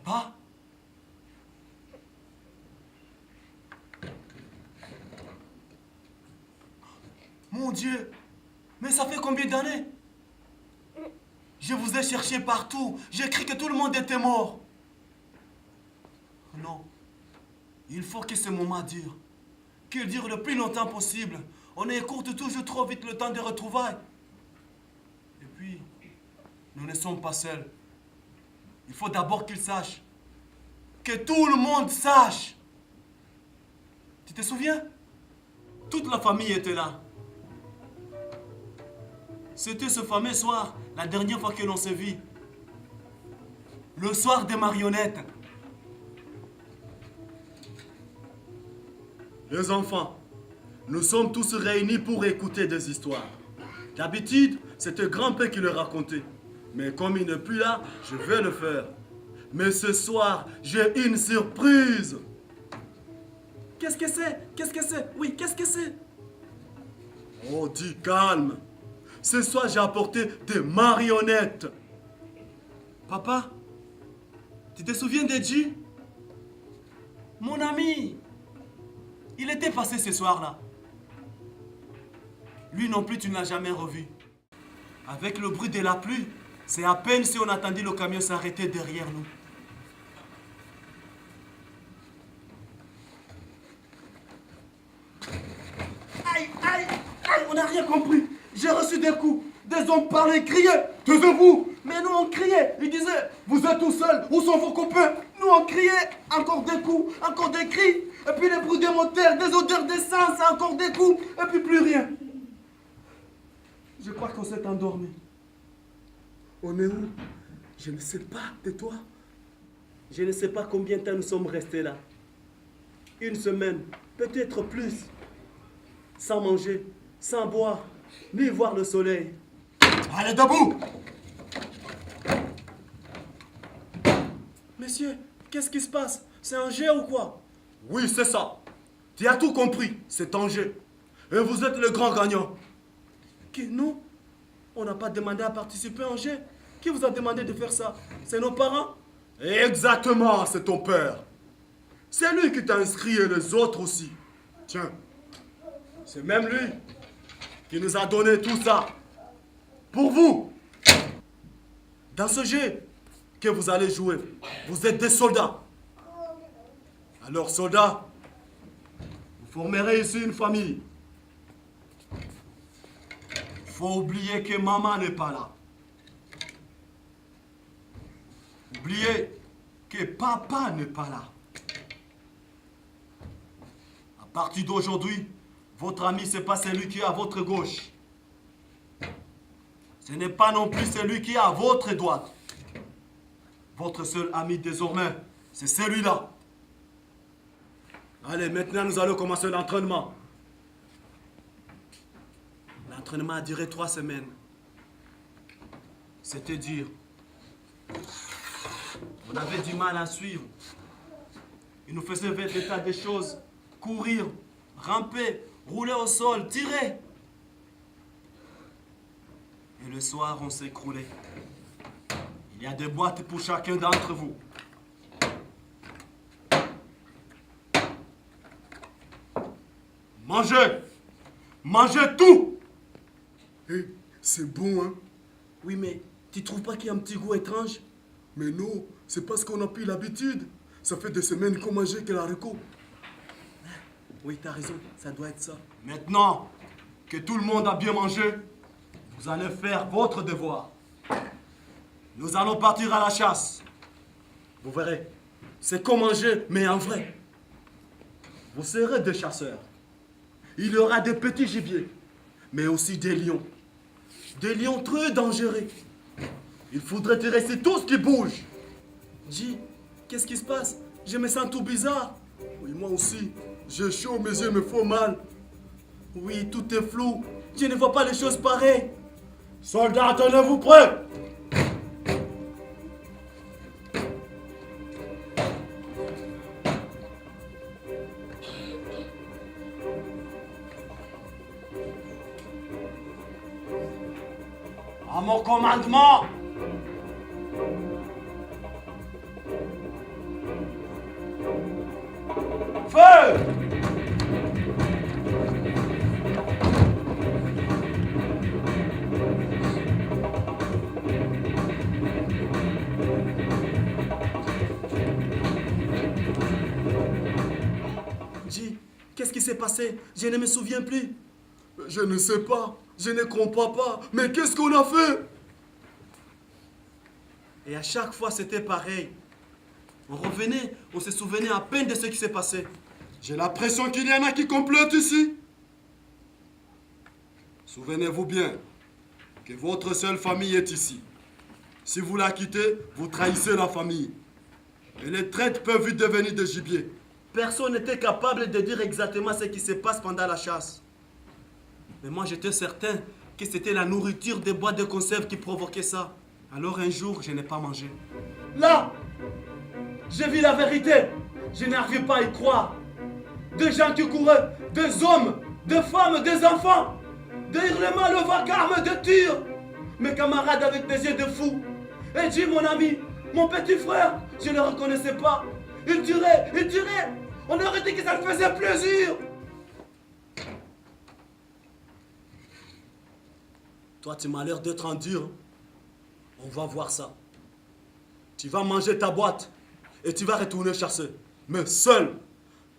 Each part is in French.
Papa? Mon Dieu! Mais ça fait combien d'années? Je vous ai cherché partout. J'ai cru que tout le monde était mort. Non. Il faut que ce moment dure. Qu'il dure le plus longtemps possible. On écourte toujours trop vite le temps de retrouvailles. Et puis, nous ne sommes pas seuls. Il faut d'abord qu'ils sachent. Que tout le monde sache. Tu te souviens? Toute la famille était là. C'était ce fameux soir, la dernière fois que l'on s'est vu. Le soir des marionnettes. Les enfants, nous sommes tous réunis pour écouter des histoires. D'habitude, c'était grand-père qui le racontait. Mais comme il n'est plus là, je vais le faire. Mais ce soir, j'ai une surprise. Qu'est-ce que c'est? Qu'est-ce que c'est? Oui, qu'est-ce que c'est? Oh, dis calme. Ce soir, j'ai apporté des marionnettes. Papa, tu te souviens d'Edgy? Mon ami, il était passé ce soir-là. Lui non plus, tu ne l'as jamais revu. Avec le bruit de la pluie, c'est à peine si on attendait le camion s'arrêter derrière nous. Aïe, aïe, aïe, on n'a rien compris. J'ai reçu des coups. Des hommes parlaient, criaient. Taisez-vous. Mais nous, on criait. Ils disaient, vous êtes tout seuls. Où sont vos copains? Nous, on criait. Encore des coups, encore des cris. Et puis les bruits des moteurs, des odeurs d'essence, encore des coups. Et puis plus rien. Je crois qu'on s'est endormi. On est où? Je ne sais pas. Et toi? Je ne sais pas combien de temps nous sommes restés là. Une semaine, peut-être plus. Sans manger, sans boire, ni voir le soleil. Allez, debout! Messieurs, qu'est-ce qui se passe? C'est un jet ou quoi? Oui, c'est ça. Tu as tout compris, c'est un jet. Et vous êtes le grand gagnant. Qui, nous? On n'a pas demandé à participer à un jet. Qui vous a demandé de faire ça? C'est nos parents? Exactement, c'est ton père. C'est lui qui t'a inscrit et les autres aussi. Tiens, c'est même lui qui nous a donné tout ça. Pour vous. Dans ce jeu que vous allez jouer, vous êtes des soldats. Alors, soldats, vous formerez ici une famille. Faut oublier que maman n'est pas là. Oubliez que papa n'est pas là. À partir d'aujourd'hui, votre ami, ce n'est pas celui qui est à votre gauche. Ce n'est pas non plus celui qui est à votre droite. Votre seul ami désormais, c'est celui-là. Allez, maintenant nous allons commencer l'entraînement. L'entraînement a duré 3 semaines. C'était dur. On avait du mal à suivre. Il nous faisait faire des tas de choses. Courir, ramper, rouler au sol, tirer. Et le soir, on s'écroulait. Il y a des boîtes pour chacun d'entre vous. Mangez! Mangez tout! Hé, c'est bon, hein? Oui, mais tu trouves pas qu'il y a un petit goût étrange? Mais non, c'est parce qu'on a pris l'habitude. Ça fait des semaines qu'on mangeait que l'haricot. Oui, t'as raison, ça doit être ça. Maintenant que tout le monde a bien mangé, vous allez faire votre devoir. Nous allons partir à la chasse. Vous verrez, c'est comme manger, mais en vrai. Vous serez des chasseurs. Il y aura des petits gibiers, mais aussi des lions. Des lions très dangereux. Il faudrait terresser tout ce qui bouge. Dis, qu'est-ce qui se passe? Je me sens tout bizarre. Oui, moi aussi. J'ai chaud, mes yeux me font mal. Oui, tout est flou. Je ne vois pas les choses pareilles. Soldats, tenez-vous prêts! À mon commandement! Feu! Dis, qu'est-ce qui s'est passé? Je ne me souviens plus. Je ne sais pas, je ne comprends pas. Mais qu'est-ce qu'on a fait? Et à chaque fois, c'était pareil. On revenait, on se souvenait à peine de ce qui s'est passé. J'ai l'impression qu'il y en a qui complotent ici. Souvenez-vous bien que votre seule famille est ici. Si vous la quittez, vous trahissez la famille. Et les traîtres peuvent vite devenir des gibiers. Personne n'était capable de dire exactement ce qui se passe pendant la chasse. Mais moi, j'étais certain que c'était la nourriture des boîtes de conserve qui provoquait ça. Alors un jour, je n'ai pas mangé. Là, j'ai vu la vérité. Je n'arrive pas à y croire. Des gens qui couraient, des hommes, des femmes, des enfants. Des hurlements, le vacarme, des tirs. Mes camarades avec des yeux de fou. Et Jim, mon ami, mon petit frère, je ne le reconnaissais pas. Il tirait, il tirait. On aurait dit que ça me faisait plaisir. Toi, tu m'as l'air d'être en dur. On va voir ça. Tu vas manger ta boîte et tu vas retourner chasser. Mais seul,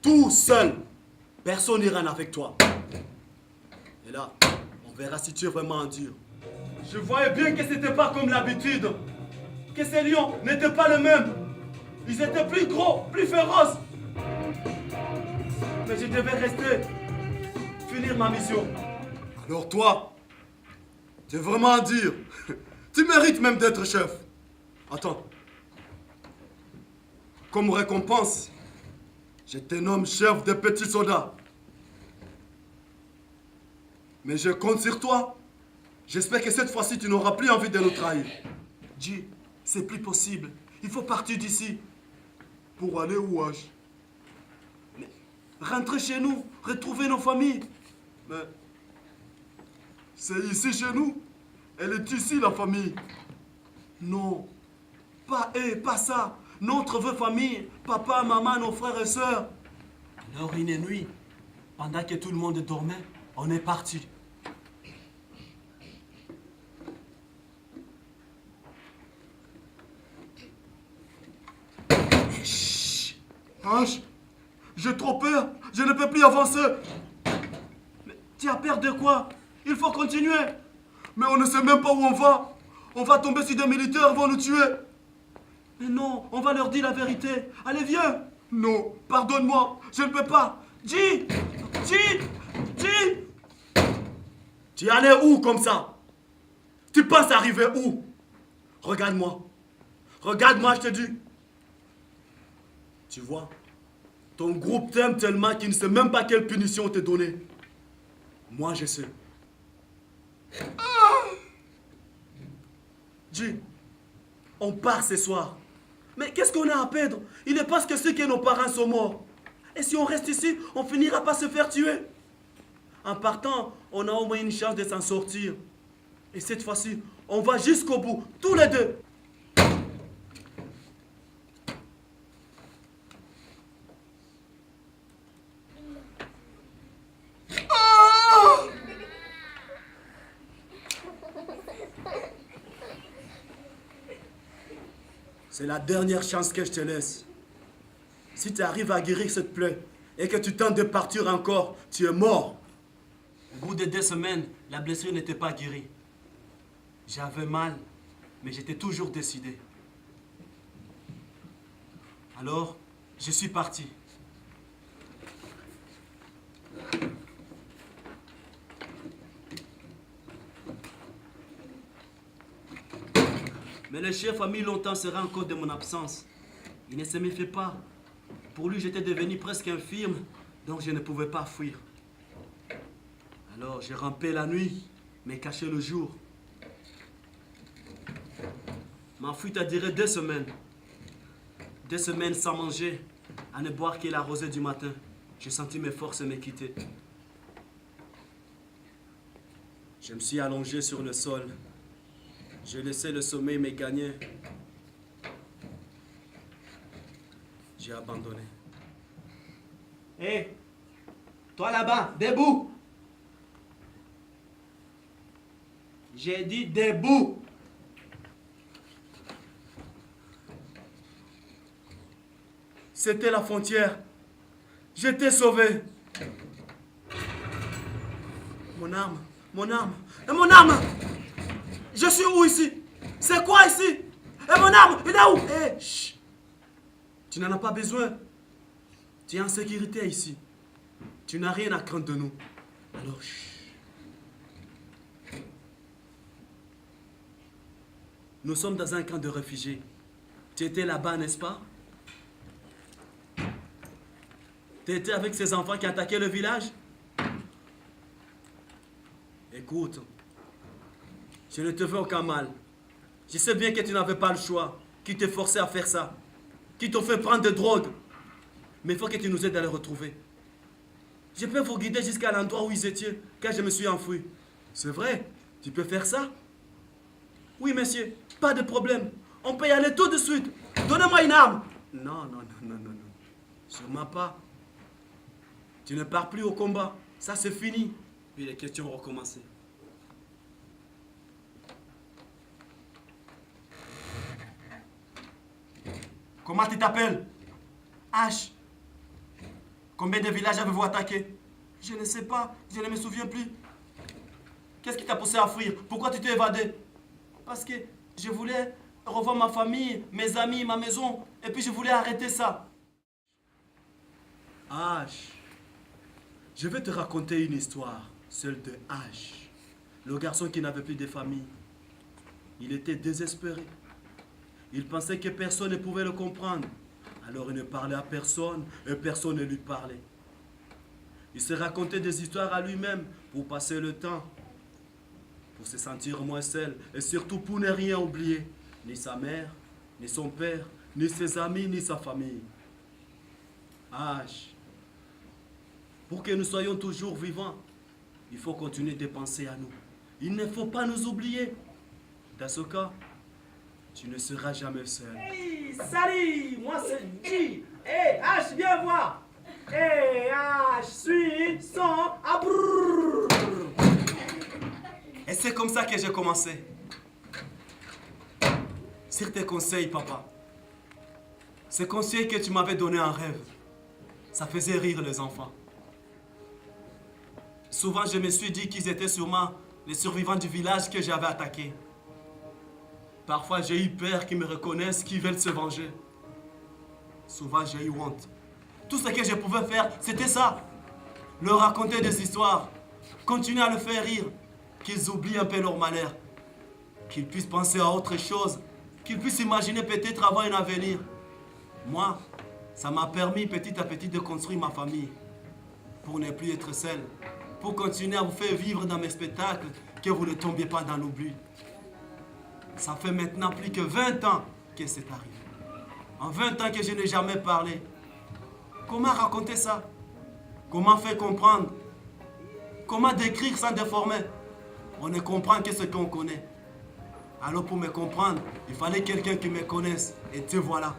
tout seul. Personne n'ira avec toi. Et là, on verra si tu es vraiment en dur. Je voyais bien que c'était pas comme l'habitude. Que ces lions n'étaient pas les mêmes. Ils étaient plus gros, plus féroces. Mais je devais rester. Finir ma mission. Alors toi, tu es vraiment dur. Tu mérites même d'être chef. Attends. Comme récompense, je te nomme chef des petits soldats. Mais je compte sur toi. J'espère que cette fois-ci, tu n'auras plus envie de nous trahir. Dis, c'est plus possible. Il faut partir d'ici. Pour aller où, H? Rentrer chez nous, retrouver nos familles. Mais c'est ici chez nous. Elle est ici, la famille. Non, pas eux, pas ça. Notre vraie famille, papa, maman, nos frères et sœurs. Alors une nuit, pendant que tout le monde dormait, on est parti. Chut. H, j'ai trop peur. Je ne peux plus avancer. Mais tu as peur de quoi? Il faut continuer. Mais on ne sait même pas où on va. On va tomber sur des militaires, ils vont nous tuer. Mais non, on va leur dire la vérité. Allez, viens. Non, pardonne-moi, je ne peux pas. Dis. Tu allais où comme ça? Tu penses arriver où? Regarde-moi. Regarde-moi, je te dis. Tu vois, ton groupe t'aime tellement qu'il ne sait même pas quelle punition te donner. Moi, je sais. Dis, on part ce soir. Mais qu'est-ce qu'on a à perdre? Il est parce que ceux que nos parents sont morts. Et si on reste ici, on finira par se faire tuer. En partant, on a au moins une chance de s'en sortir. Et cette fois-ci, on va jusqu'au bout, tous les deux. C'est la dernière chance que je te laisse. Si tu arrives à guérir cette plaie et que tu tentes de partir encore, tu es mort. Au bout de 2 semaines, la blessure n'était pas guérie. J'avais mal, mais j'étais toujours décidé. Alors, je suis parti. Mais le chef a mis longtemps à se rendre compte de mon absence. Il ne se méfiait pas. Pour lui, j'étais devenu presque infirme, donc je ne pouvais pas fuir. Alors, j'ai rampé la nuit, mais caché le jour. Ma fuite a duré 2 semaines. 2 semaines sans manger, à ne boire que la rosée du matin. J'ai senti mes forces me quitter. Je me suis allongé sur le sol. J'ai laissé le sommeil me gagner. J'ai abandonné. Hé, toi là-bas, debout. J'ai dit debout. C'était la frontière. J'étais sauvé. Mon arme, mon arme, et mon arme. Je suis où ici? C'est quoi ici? Et mon arme, il est où? Hé, chut. Tu n'en as pas besoin. Tu es en sécurité ici. Tu n'as rien à craindre de nous. Alors, chut. Nous sommes dans un camp de réfugiés. Tu étais là-bas, n'est-ce pas? Tu étais avec ces enfants qui attaquaient le village? Écoute, je ne te veux aucun mal. Je sais bien que tu n'avais pas le choix, qui te forçait à faire ça, qui t'ont fait prendre des drogues. Mais il faut que tu nous aides à les retrouver. Je peux vous guider jusqu'à l'endroit où ils étaient, quand je me suis enfoui. C'est vrai, tu peux faire ça? Oui, monsieur, pas de problème. On peut y aller tout de suite. Donnez-moi une arme. Non, non, non, non, non, non. Sûrement pas. Tu ne pars plus au combat. Ça, c'est fini. Puis les questions vont recommencer. Comment tu t'appelles? H. Combien de villages avez-vous attaqué? Je ne sais pas. Je ne me souviens plus. Qu'est-ce qui t'a poussé à fuir? Pourquoi tu t'es évadé? Parce que je voulais revoir ma famille, mes amis, ma maison. Et puis je voulais arrêter ça. H. Je vais te raconter une histoire, celle de H. Le garçon qui n'avait plus de famille. Il était désespéré. Il pensait que personne ne pouvait le comprendre. Alors il ne parlait à personne et personne ne lui parlait. Il se racontait des histoires à lui-même pour passer le temps, pour se sentir moins seul et surtout pour ne rien oublier. Ni sa mère, ni son père, ni ses amis, ni sa famille. H. Pour que nous soyons toujours vivants, il faut continuer de penser à nous. Il ne faut pas nous oublier. Dans ce cas, tu ne seras jamais seul. Hey, salut, moi c'est G. Hey, H, viens voir. Hey, H, suis son abrrr. Et c'est comme ça que j'ai commencé. Sur tes conseils, papa. Ces conseils que tu m'avais donnés en rêve, ça faisait rire les enfants. Souvent, je me suis dit qu'ils étaient sûrement les survivants du village que j'avais attaqué. Parfois, j'ai eu peur qu'ils me reconnaissent, qu'ils veulent se venger. Souvent, j'ai eu honte. Tout ce que je pouvais faire, c'était ça. Leur raconter des histoires, continuer à le faire rire, qu'ils oublient un peu leur malheur, qu'ils puissent penser à autre chose, qu'ils puissent imaginer peut-être avoir un avenir. Moi, ça m'a permis petit à petit de construire ma famille, pour ne plus être seul, pour continuer à vous faire vivre dans mes spectacles, que vous ne tombiez pas dans l'oubli. Ça fait maintenant plus que 20 ans que c'est arrivé. En 20 ans que je n'ai jamais parlé. Comment raconter ça? Comment faire comprendre? Comment décrire sans déformer? On ne comprend que ce qu'on connaît. Alors pour me comprendre, il fallait quelqu'un qui me connaisse. Et te voilà.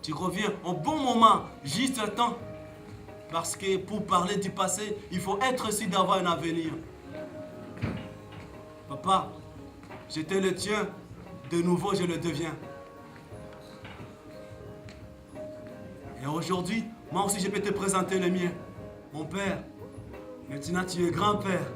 Tu reviens au bon moment, juste à temps. Parce que pour parler du passé, il faut être sûr d'avoir un avenir. Papa, j'étais le tien, de nouveau je le deviens. Et aujourd'hui, moi aussi je peux te présenter le mien. Mon père, maintenant tu es grand-père.